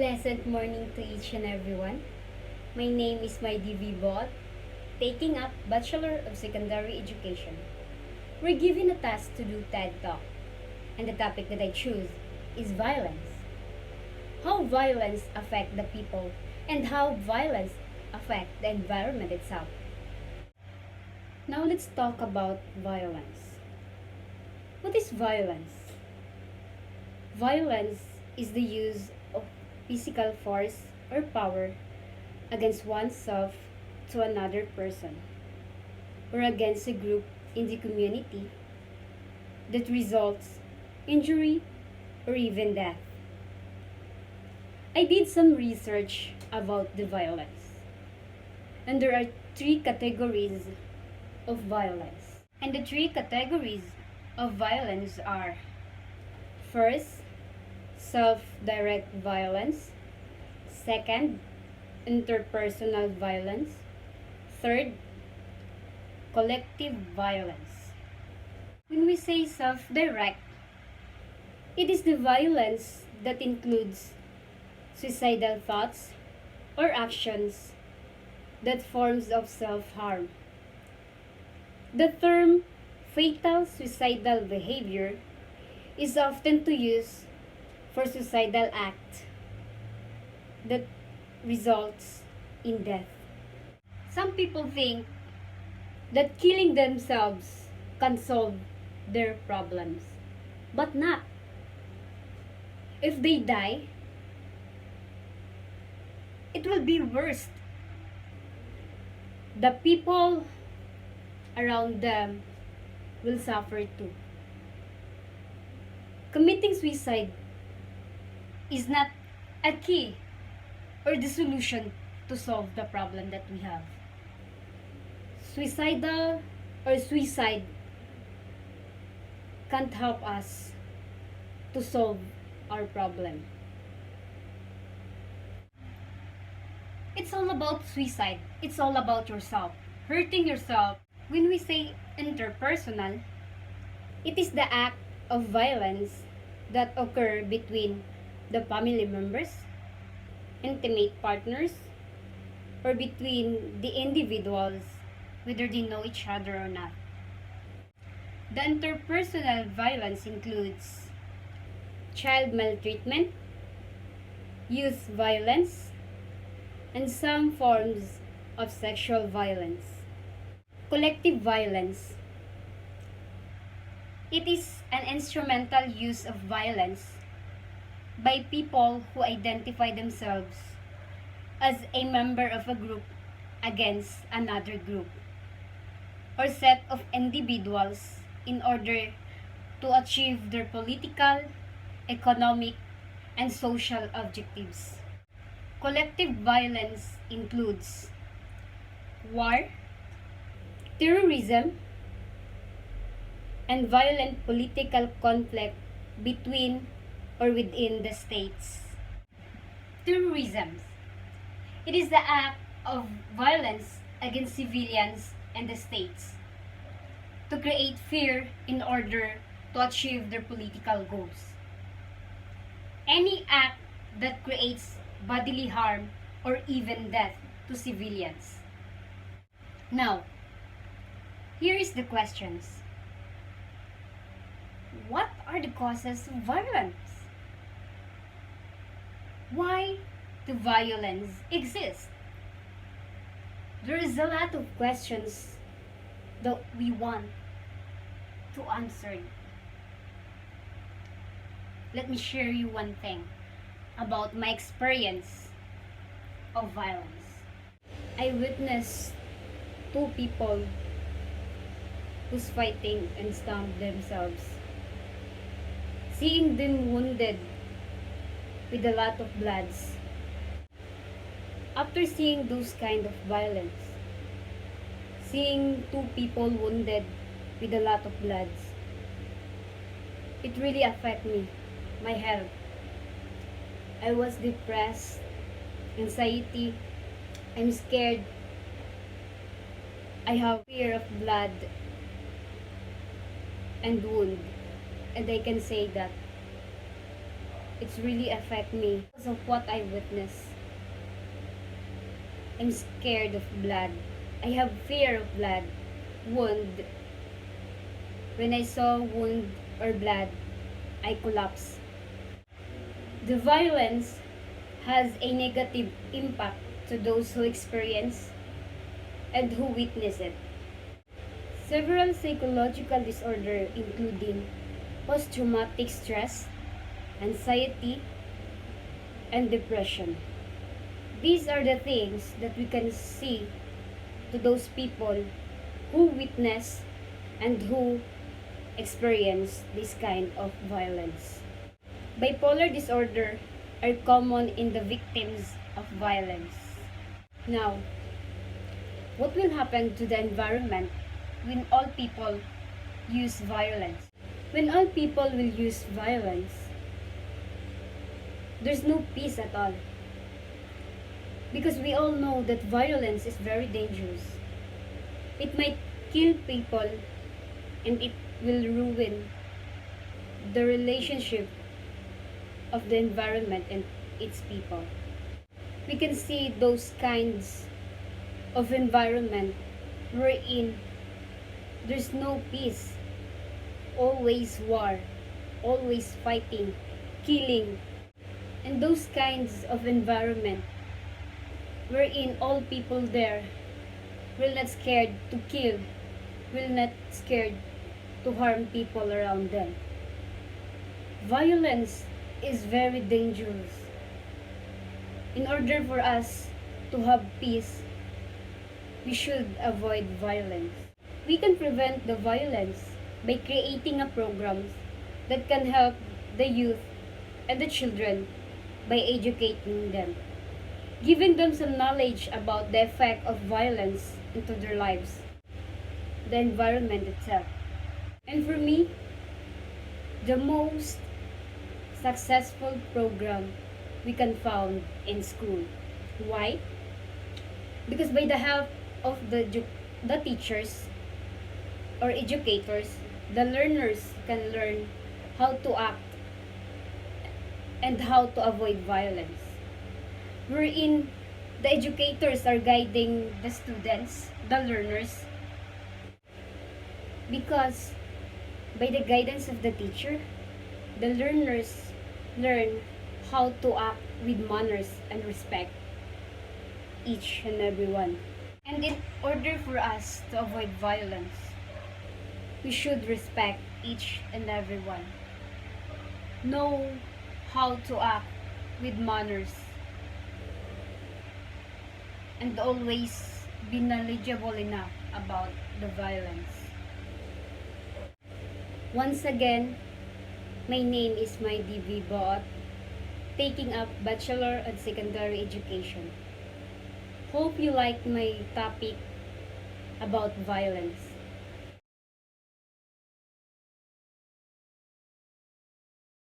Pleasant morning to each and everyone. My name is Maidi Vivot, taking up Bachelor of Secondary Education. We're given a task to do TED Talk, and the topic that I choose is violence. How violence affect the people and how violence affect the environment itself. Now let's talk about violence. What is violence? Violence is the use of physical force or power against oneself to another person or against a group in the community that results injury or even death. I did some research about the violence, and there are three categories of violence. And the three categories of violence are: first, self-direct violence; second, interpersonal violence; third, collective violence. When we say self-direct, it is the violence that includes suicidal thoughts or actions that forms of self-harm. The term fatal suicidal behavior is often to use for suicidal act that results in death. Some people think that killing themselves can solve their problems, but not. If they die, it will be worse. The people around them will suffer too. Committing suicide is not a key or the solution to solve the problem that we have. Suicidal or suicide can't help us to solve our problem. It's all about suicide. It's all about yourself, hurting yourself. When we say interpersonal, it is the act of violence that occur between the family members, intimate partners, or between the individuals, whether they know each other or not. The interpersonal violence includes child maltreatment, youth violence, and some forms of sexual violence. Collective violence. It is an instrumental use of violence by people who identify themselves as a member of a group against another group or set of individuals in order to achieve their political, economic, and social objectives. Collective violence includes war, terrorism, and violent political conflict between or within the states. Terrorism. It is the act of violence against civilians and the states to create fear in order to achieve their political goals. Any act that creates bodily harm or even death to civilians. Now, here is the questions. What are the causes of violence? Why do violence exist? There is a lot of questions that we want to answer. Let me share you one thing about my experience of violence. I witnessed two people who's fighting and stabbed themselves. Seeing them wounded with a lot of bloods. After seeing those kind of violence, seeing two people wounded with a lot of bloods, it really affected me, my health. I was depressed, anxiety, I'm scared, I have fear of blood and wound, and I can say that it's really affect me because of what I witness. I'm scared of blood. I have fear of blood. Wound. When I saw wound or blood, I collapse. The violence has a negative impact to those who experience and who witness it. Several psychological disorders including post-traumatic stress, anxiety, and depression. These are the things that we can see to those people who witness and who experience this kind of violence. Bipolar disorder are common in the victims of violence. Now, what will happen to the environment when all people use violence? When all people will use violence, there's no peace at all. Because we all know that violence is very dangerous. It might kill people and it will ruin the relationship of the environment and its people. We can see those kinds of environment wherein there's no peace, always war, always fighting, killing, and those kinds of environment wherein all people there will not scared to kill, will not scared to harm people around them. Violence is very dangerous. In order for us to have peace, we should avoid violence. We can prevent the violence by creating a program that can help the youth and the children by educating them, giving them some knowledge about the effect of violence into their lives, the environment itself. And for me, the most successful program we can found in school. Why? Because by the help of the teachers or educators, the learners can learn how to act and how to avoid violence. Wherein the educators are guiding the students, the learners, because by the guidance of the teacher, the learners learn how to act with manners and respect each and every one. And in order for us to avoid violence, we should respect each and every one. Know how to act with manners and always be knowledgeable enough about the violence. Once again, my name is Maidi V. Boat, taking up Bachelor and Secondary Education. Hope you like my topic about violence.